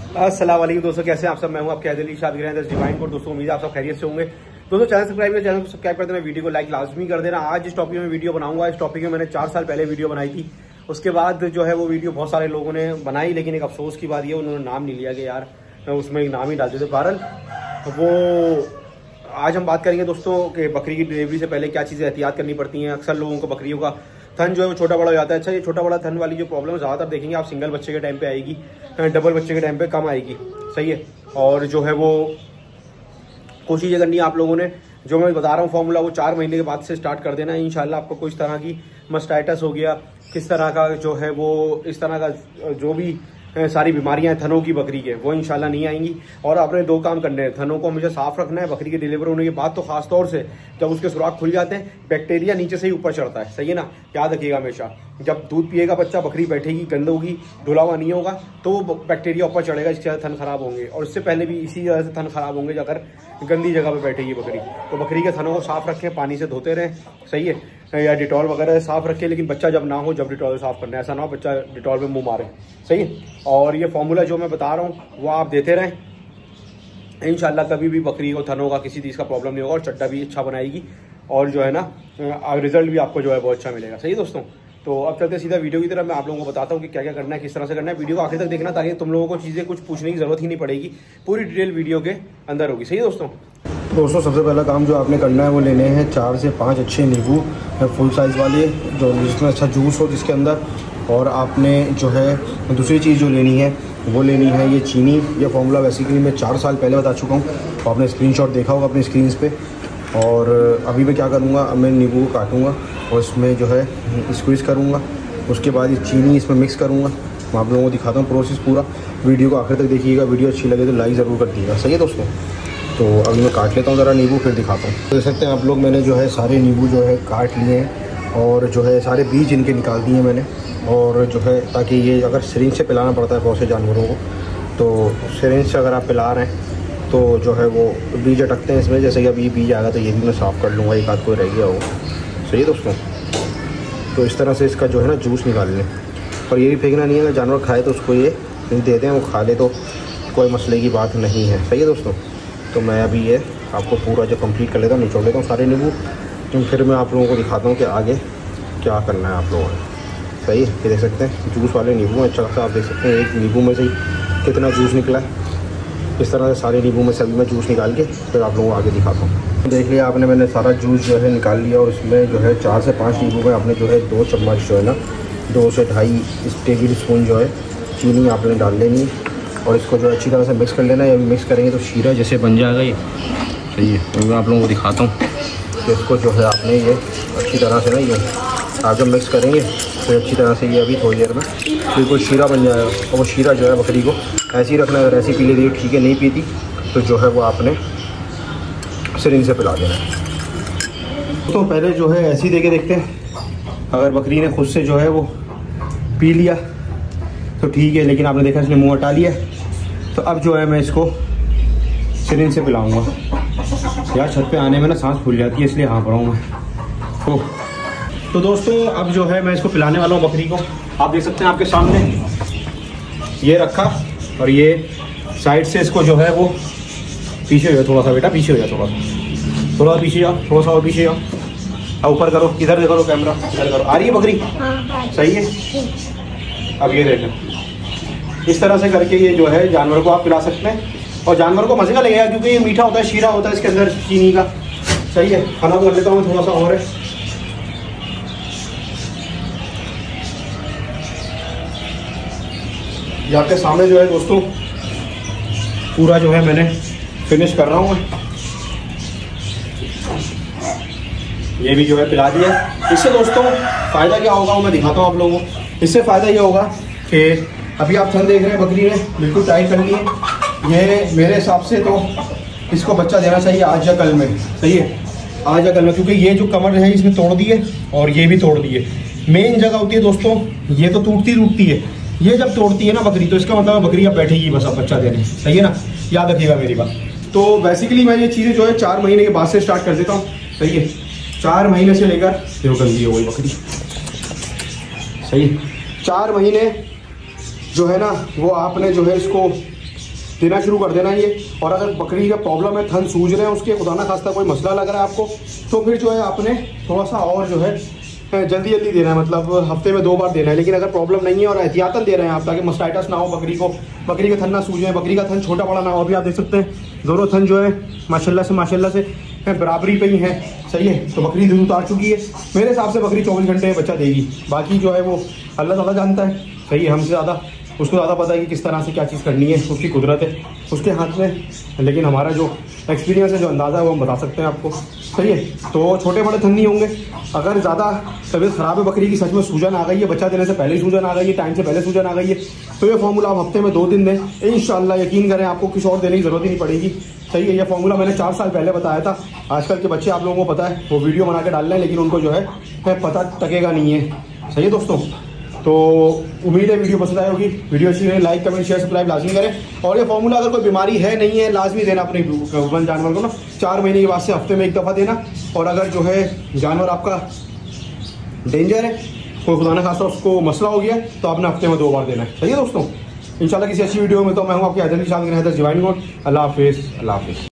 अस्सलाम वालेकुम दोस्तों, कैसे हैं आप सब। मैं हूं आपके अली शाह डिवाइन कोड। दोस्तों उम्मीद है आप सब खैरियत से होंगे। दोस्तों चैनल को सब्सक्राइब कर देना, वीडियो को लाइक लाजमी कर देना। आज इस टॉपिक में वीडियो बनाऊंगा। इस टॉपिक में मैंने 4 साल पहले वीडियो बनाई थी। उसके बाद जो है वो वीडियो बहुत सारे लोगों ने बनाई, लेकिन एक अफसोस की बात ये उन्होंने नाम नहीं लिया कि यार उसमें एक नाम ही डाल देते। बहरहाल वो आज हम बात करेंगे दोस्तों कि बकरी की डिलीवरी से पहले क्या चीज़ें एहतियात करनी पड़ती हैं। अक्सर लोगों को बकरियों का थन जो है वो छोटा बड़ा हो जाता है। अच्छा, ये छोटा बड़ा थन वाली जो प्रॉब्लम ज़्यादातर देखेंगे आप सिंगल बच्चे के टाइम पे आएगी, डबल बच्चे के टाइम पे कम आएगी। सही है। और जो है वो कोशिश ये करनी है आप लोगों ने, जो मैं बता रहा हूँ फॉर्मूला, वो 4 महीने के बाद से स्टार्ट कर देना है। इंशाल्लाह आपको कुछ तरह की मस्टाइटिस हो गया, किस तरह का जो है वो इस तरह का जो भी सारी बीमारियां हैं थनों की बकरी के, वो इंशाल्लाह नहीं आएंगी। और आपने 2 काम करने हैं। थनों को हमेशा साफ रखना है। बकरी के डिलीवर होने के बाद तो खास तौर से जब उसके सुराख खुल जाते हैं, बैक्टीरिया नीचे से ही ऊपर चढ़ता है। सही है ना, याद रखिएगा हमेशा। जब दूध पिएगा बच्चा, बकरी बैठेगी, गंद होगी, धुला हुआ नहीं होगा, तो वो बैक्टीरिया ऊपर चढ़ेगा, इससे थन खराब होंगे। और इससे पहले भी इसी वजह से थन खराब होंगे अगर गंदी जगह पर बैठेगी बकरी। तो बकरी के थनों को साफ रखें, पानी से धोते रहें। सही है, या डिटॉल वगैरह साफ रखें, लेकिन बच्चा जब ना हो जब डिटॉल साफ करना है, ऐसा ना हो बच्चा डिटॉल में मुंह मारे। सही है। और ये फॉर्मूला जो मैं बता रहा हूँ वो आप देते रहें, इंशाल्लाह कभी भी बकरी को थनों का किसी चीज़ का प्रॉब्लम नहीं होगा और चड्डा भी अच्छा बनाएगी और जो है ना रिजल्ट भी आपको जो है बहुत अच्छा मिलेगा। सही है दोस्तों। तो अब चलते सीधा वीडियो की तरफ। मैं आप लोगों को बताता हूँ कि क्या क्या करना है, किस तरह से करना है। वीडियो को आखिर तक देखना ताकि तुम लोगों को चीज़ें कुछ पूछने की जरूरत ही नहीं पड़ेगी, पूरी डिटेल वीडियो के अंदर होगी। सही है दोस्तों। सबसे पहला काम जो आपने करना है वो लेने हैं 4 से 5 अच्छे नींबू, फुल साइज़ वाले, जो जिसमें अच्छा जूस हो जिसके अंदर। और आपने जो है दूसरी चीज़ जो लेनी है वो लेनी है ये चीनी। ये फार्मूला बेसिकली मैं 4 साल पहले बता चुका हूँ, तो आपने स्क्रीनशॉट देखा होगा अपनी स्क्रीन पे। और अभी मैं क्या करूँगा, अब मैं नींबू को काटूँगा और इसमें जो है स्क्वीज़ करूँगा। उसके बाद ये चीनी इसमें मिक्स करूँगा। मैं आप लोगों को दिखाता हूँ प्रोसेस पूरा। वीडियो को आखिर तक देखिएगा। वीडियो अच्छी लगे तो लाइक ज़रूर कर दीजिएगा। सही है दोस्तों। तो अभी मैं काट लेता हूँ ज़रा नींबू, फिर दिखाता हूँ। देख सकते हैं आप लोग, मैंने जो है सारे नींबू जो है काट लिए हैं और जो है सारे बीज इनके निकाल दिए मैंने। और जो है ताकि ये अगर सिरिंज से पिलाना पड़ता है बहुत से जानवरों को, तो सिरिंज से अगर आप पिला रहे हैं तो जो है वो बीज अटकते हैं इसमें। जैसे कि अभी बीज आएगा तो ये भी मैं साफ़ कर लूँगा, एक आध कोई रह गया हो। सही है दोस्तों। तो इस तरह से इसका जो है ना जूस निकाल लें। और ये भी फेंकना नहीं है, अगर जानवर खाए तो उसको ये दे दें, वो खा ले तो कोई मसले की बात नहीं है। सही है दोस्तों। तो मैं अभी ये आपको पूरा जो कंप्लीट कर लेता हूँ, निचोड़ लेता हूँ सारे नींबू, तो फिर मैं आप लोगों को दिखाता हूँ कि आगे क्या करना है आप लोगों ने। सही है। ये देख सकते हैं जूस वाले नींबू हैं। अच्छा खासा आप देख सकते हैं एक नींबू में से ही कितना जूस निकला है। इस तरह से सारे नींबू में से अभी मैं जूस निकाल के फिर आप लोगों को आगे दिखाता हूँ। देख लिया आपने, मैंने सारा जूस जो है निकाल लिया। और इसमें जो है 4 से 5 नींबू में आपने जो है 2 चम्मच जो है ना 2 से 2.5 टेबल स्पून जो है चीनी आपने डाल लेनी है। और इसको जो अच्छी तरह से मिक्स कर लेना है। अभी मिक्स करेंगे तो शीरा जैसे बन जाएगा ये। सही है। तो मैं आप लोगों को दिखाता हूँ कि इसको जो है आपने ये अच्छी तरह से ना ये आप जब मिक्स करेंगे तो अच्छी तरह से ये अभी थोड़ी देर में बिल्कुल शीरा बन जाएगा। और वो शीरा जो है बकरी को ऐसे ही रखना है। अगर ऐसी पी लेती है ठीक है, नहीं पीती तो जो है वो आपने सिरिंज से पिला देना है। तो पहले जो है ऐसे ही दे के देखते हैं। अगर बकरी ने खुद से जो है वो पी लिया तो ठीक है, लेकिन आपने देखा इसने मुँह हटा लिया, तो अब जो है मैं इसको सिरिंज से पिलाऊंगा। यार छत पे आने में ना सांस फूल जाती है, इसलिए हाँ पर हूँ मैं। तो दोस्तों अब जो है मैं इसको पिलाने वाला हूँ बकरी को। आप देख सकते हैं आपके सामने ये रखा, और ये साइड से इसको जो है वो पीछे हो जाए थोड़ा सा। बेटा पीछे हो जाए, थोड़ा पीछे जाओ, थोड़ा सा और पीछे जाओ। अब ऊपर करो, इधर देखो कैमरा, इधर करो। आ रही है बकरी? सही है। अब ये देखें, इस तरह से करके ये जो है जानवर को आप पिला सकते हैं। और जानवर को मजे का लगेगा क्योंकि ये मीठा होता है, शीरा होता है इसके अंदर चीनी का। सही है। खाना कर लेता हूँ थोड़ा सा और है। ये आपके सामने जो है दोस्तों पूरा जो है मैंने फिनिश कर रहा हूँ। ये भी जो है पिला दिया। इससे दोस्तों फ़ायदा क्या होगा वो मैं दिखाता हूँ आप लोगों को। इससे फ़ायदा ये होगा कि अभी आप थन देख रहे हैं, बकरी ने बिल्कुल टाइट कर ली है। ये मेरे हिसाब से तो इसको बच्चा देना चाहिए आज या कल में। सही है, आज या कल में, क्योंकि ये जो कमर है इसने तोड़ दी है और ये भी तोड़ दी है। मेन जगह होती है दोस्तों, ये तो टूटती है। ये जब तोड़ती है ना बकरी, तो इसका मतलब बकरी अब बैठेगी बस अब बच्चा देने। सही है ना, याद रखिएगा मेरी बात। तो बेसिकली मैं ये चीज़ें जो है 4 महीने के बाद से स्टार्ट कर देता हूँ। सही है। 4 महीने से लेकर देखो गंदी हो गई बकरी। सही है। 4 महीने जो है ना वो आपने जो है इसको देना शुरू कर देना ये। और अगर बकरी का प्रॉब्लम है, थन सूज रहे हैं उसके, खुदा ना खास्ता कोई मसला लग रहा है आपको, तो फिर जो है आपने थोड़ा सा और जो है जल्दी जल्दी देना है, मतलब हफ्ते में 2 बार देना है। लेकिन अगर प्रॉब्लम नहीं है और एहतियातन दे रहे हैं आप, ताकि मस्टाइटस ना हो बकरी को, बकरी का थन ना सूजे, बकरी का थन छोटा बड़ा ना हो। अभी आप देख सकते हैं दोनों थन जो है माशाल्लाह से बराबरी पे ही है, सही है। तो बकरी दूध उतार चुकी है, मेरे हिसाब से बकरी 24 घंटे में बच्चा देगी। बाकी जो है वो अल्लाह ताला जानता है, सही है, हमसे ज़्यादा उसको ज़्यादा पता है कि किस तरह से क्या चीज़ करनी है, उसकी कुदरत है उसके हाथ में। लेकिन हमारा जो एक्सपीरियंस है, जो अंदाज़ा है, वो हम बता सकते हैं आपको, सही है। तो छोटे बड़े थन नहीं होंगे। अगर ज़्यादा तबीयत ख़राब है बकरी की, सच में सूजन आ गई है, बच्चा देने से पहले ही सूजन आ गई है, टाइम से पहले सूजन आ गई है, तो ये फार्मूला आप हफ्ते में 2 दिन दें, इंशाल्लाह यकीन करें आपको कुछ और देने की ज़रूरत ही नहीं पड़ेगी, सही है। ये फार्मूला मैंने 4 साल पहले बताया था। आजकल के बच्चे, आप लोगों को पता है, वो वीडियो बना के डाल रहे हैं, लेकिन उनको जो है पता टकेगा नहीं है, सही है दोस्तों। तो उम्मीद है वीडियो पसंद आई होगी। वीडियो अच्छी लगे लाइक कमेंट शेयर सब्सक्राइब लाजमी करें। और ये फार्मूला अगर कोई बीमारी है नहीं है, लाजमी देना अपने जानवर को ना 4 महीने के बाद से हफ्ते में 1 दफ़ा देना। और अगर जो है जानवर आपका डेंजर है, कोई खुदा ना खासा उसको मसला हो गया, तो आपने हफ्ते में 2 बार देना है, सही है दोस्तों। इंशाल्लाह किसी अच्छी वीडियो में तो मैं हूँ आपके हैदर अली शाह ग्रैंडर्स डिवाइन गोड। अल्लाह हाफिज़।